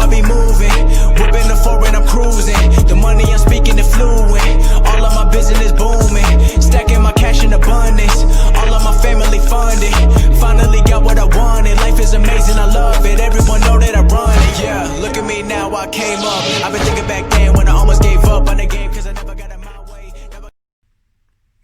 I be moving. Whipping the foreign, I'm cruising. The money I'm speaking is fluent. All of my business booming. Stacking my cash in abundance. All of my family funded. Finally got what I wanted. Life is amazing, I love it. Everyone know that I run it. Yeah, look at me now, I came up. I've been thinking back then when I almost gave up on the game cause I never got it my way.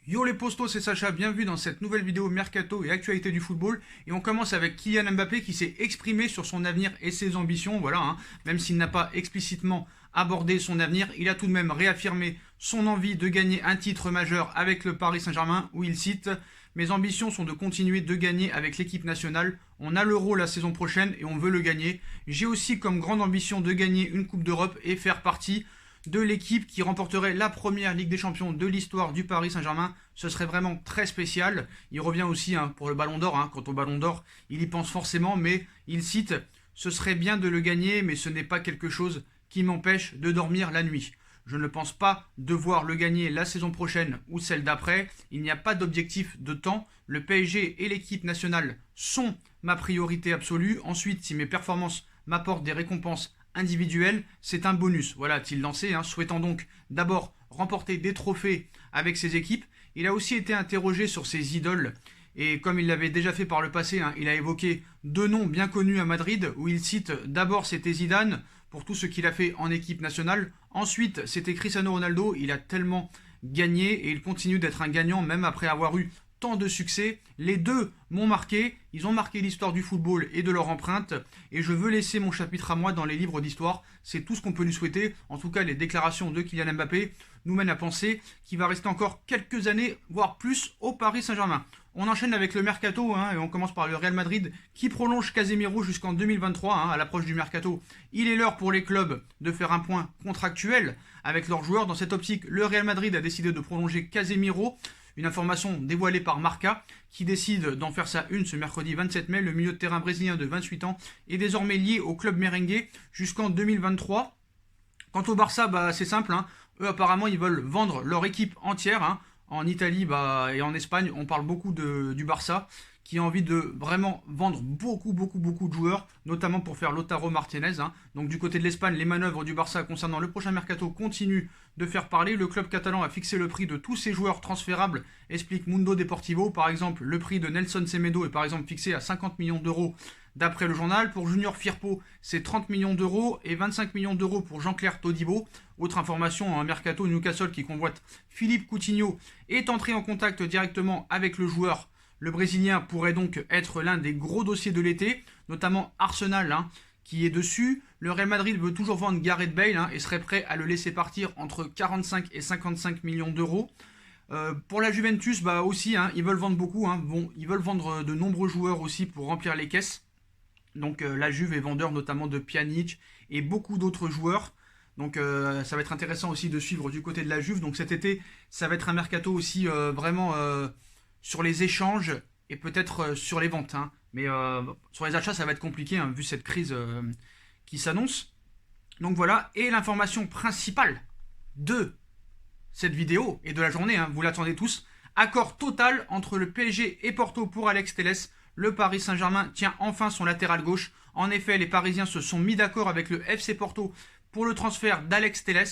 Yo les postos, c'est Sacha, bienvenue dans cette nouvelle vidéo Mercato et actualité du football. Et on commence avec Kylian Mbappé qui s'est exprimé sur son avenir et ses ambitions. Voilà, même s'il n'a pas explicitement abordé son avenir, il a tout de même réaffirmé son envie de gagner un titre majeur avec le Paris Saint-Germain, où il cite « Mes ambitions sont de continuer de gagner avec l'équipe nationale. On a l'Euro la saison prochaine et on veut le gagner. J'ai aussi comme grande ambition de gagner une Coupe d'Europe et faire partie de l'équipe qui remporterait la première Ligue des Champions de l'histoire du Paris Saint-Germain. Ce serait vraiment très spécial. » Il revient aussi pour le Ballon d'Or. Quant au Ballon d'Or, il y pense forcément, mais il cite « Ce serait bien de le gagner, mais ce n'est pas quelque chose qui m'empêche de dormir la nuit. Je ne pense pas devoir le gagner la saison prochaine ou celle d'après. Il n'y a pas d'objectif de temps. Le PSG et l'équipe nationale sont ma priorité absolue. Ensuite, si mes performances m'apportent des récompenses individuel, c'est un bonus. Voilà, a-t-il lancé, souhaitant donc d'abord remporter des trophées avec ses équipes. Il a aussi été interrogé sur ses idoles, et comme il l'avait déjà fait par le passé, il a évoqué deux noms bien connus à Madrid, où il cite d'abord c'était Zidane, pour tout ce qu'il a fait en équipe nationale. Ensuite, c'était Cristiano Ronaldo, il a tellement gagné, et il continue d'être un gagnant, même après avoir eu tant de succès. Les deux m'ont marqué, ils ont marqué l'histoire du football et de leur empreinte, et je veux laisser mon chapitre à moi dans les livres d'histoire. C'est tout ce qu'on peut lui souhaiter. En tout cas, les déclarations de Kylian Mbappé nous mènent à penser qu'il va rester encore quelques années, voire plus, au Paris Saint-Germain. On enchaîne avec le Mercato, et on commence par le Real Madrid, qui prolonge Casemiro jusqu'en 2023, à l'approche du Mercato. Il est l'heure pour les clubs de faire un point contractuel avec leurs joueurs. Dans cette optique, le Real Madrid a décidé de prolonger Casemiro. Une information dévoilée par Marca qui décide d'en faire sa une ce mercredi 27 mai. Le milieu de terrain brésilien de 28 ans est désormais lié au club merengue jusqu'en 2023. Quant au Barça, c'est simple. Eux apparemment ils veulent vendre leur équipe entière. En Italie et en Espagne, on parle beaucoup du Barça qui a envie de vraiment vendre beaucoup de joueurs, notamment pour faire Lautaro Martinez. Donc du côté de l'Espagne, les manœuvres du Barça concernant le prochain mercato continuent de faire parler. Le club catalan a fixé le prix de tous ses joueurs transférables, explique Mundo Deportivo. Par exemple, le prix de Nelson Semedo est par exemple fixé à 50 millions d'euros d'après le journal. Pour Junior Firpo, c'est 30 millions d'euros et 25 millions d'euros pour Jean-Claire Todibo. Autre information, un mercato Newcastle qui convoite Philippe Coutinho est entré en contact directement avec le joueur. Le Brésilien pourrait donc être l'un des gros dossiers de l'été, notamment Arsenal qui est dessus. Le Real Madrid veut toujours vendre Gareth Bale et serait prêt à le laisser partir entre 45 et 55 millions d'euros. Pour la Juventus, aussi, ils veulent vendre beaucoup. Ils veulent vendre de nombreux joueurs aussi pour remplir les caisses. Donc la Juve est vendeur notamment de Pjanic et beaucoup d'autres joueurs. Donc ça va être intéressant aussi de suivre du côté de la Juve. Donc cet été, ça va être un mercato aussi vraiment sur les échanges et peut-être sur les ventes. Mais sur les achats, ça va être compliqué vu cette crise qui s'annonce. Donc voilà, et l'information principale de cette vidéo et de la journée, vous l'attendez tous, accord total entre le PSG et Porto pour Alex Telles. Le Paris Saint-Germain tient enfin son latéral gauche. En effet, les Parisiens se sont mis d'accord avec le FC Porto pour le transfert d'Alex Telles.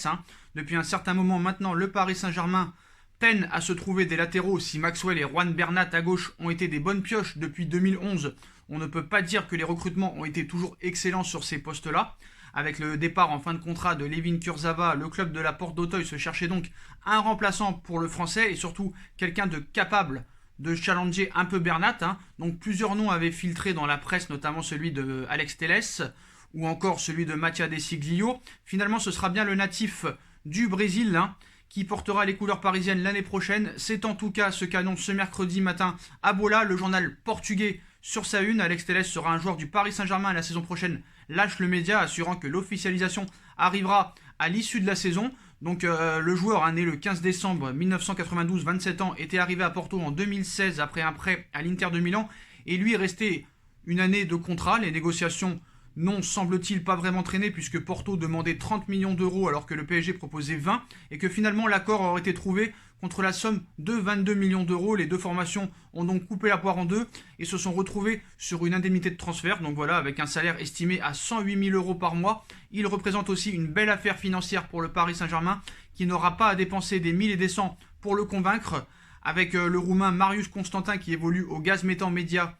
Depuis un certain moment maintenant, le Paris Saint-Germain peine à se trouver des latéraux. Si Maxwell et Juan Bernat à gauche ont été des bonnes pioches depuis 2011, on ne peut pas dire que les recrutements ont été toujours excellents sur ces postes-là. Avec le départ en fin de contrat de Layvin Kurzawa, le club de la Porte d'Auteuil se cherchait donc un remplaçant pour le français et surtout quelqu'un de capable de challenger un peu Bernat. Donc plusieurs noms avaient filtré dans la presse, notamment celui de Alex Telles ou encore celui de Mattia De Sciglio. Finalement, ce sera bien le natif du Brésil qui portera les couleurs parisiennes l'année prochaine. C'est en tout cas ce qu'annonce ce mercredi matin Abola, le journal portugais, sur sa une. Alex Telles sera un joueur du Paris Saint-Germain la saison prochaine, lâche le média, assurant que l'officialisation arrivera à l'issue de la saison. Donc le joueur né le 15 décembre 1992, 27 ans, était arrivé à Porto en 2016 après un prêt à l'Inter de Milan et lui est resté une année de contrat. Les négociations non, semble-t-il pas vraiment traîné puisque Porto demandait 30 millions d'euros alors que le PSG proposait 20 et que finalement l'accord aurait été trouvé contre la somme de 22 millions d'euros. Les deux formations ont donc coupé la poire en deux et se sont retrouvées sur une indemnité de transfert. Donc voilà, avec un salaire estimé à 108 000 euros par mois. Il représente aussi une belle affaire financière pour le Paris Saint-Germain qui n'aura pas à dépenser des 1000 et des 100 pour le convaincre. Avec le Roumain Marius Constantin qui évolue au Gazmetan Média,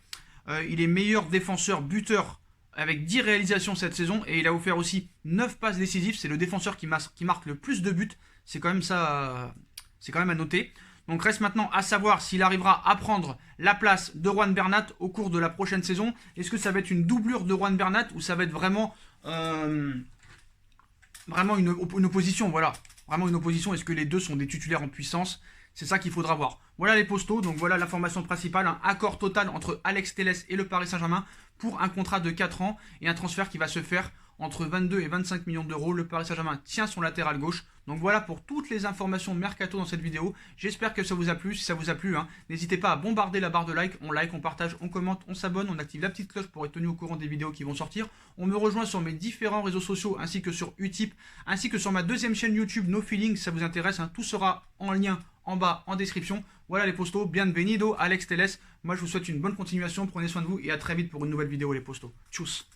il est meilleur défenseur buteur avec 10 réalisations cette saison et il a offert aussi 9 passes décisives. C'est le défenseur qui marque le plus de buts. C'est quand même ça, c'est quand même à noter. Donc reste maintenant à savoir s'il arrivera à prendre la place de Juan Bernat au cours de la prochaine saison. Est-ce que ça va être une doublure de Juan Bernat ou ça va être vraiment une opposition, voilà. Vraiment une opposition. Est-ce que les deux sont des titulaires en puissance? C'est ça qu'il faudra voir. Voilà les postos, donc voilà l'information principale. Un accord total entre Alex Telles et le Paris Saint-Germain pour un contrat de 4 ans et un transfert qui va se faire entre 22 et 25 millions d'euros. Le Paris Saint-Germain tient son latéral gauche. Donc voilà pour toutes les informations mercato dans cette vidéo. J'espère que ça vous a plu. Si ça vous a plu, n'hésitez pas à bombarder la barre de like. On like, on partage, on commente, on s'abonne, on active la petite cloche pour être tenu au courant des vidéos qui vont sortir. On me rejoint sur mes différents réseaux sociaux ainsi que sur Utip, ainsi que sur ma deuxième chaîne YouTube No Feeling si ça vous intéresse. Tout sera en lien en bas en description. Voilà les postos, bienvenido Alex Telles. Moi je vous souhaite une bonne continuation, prenez soin de vous et à très vite pour une nouvelle vidéo les postos. Tchuss.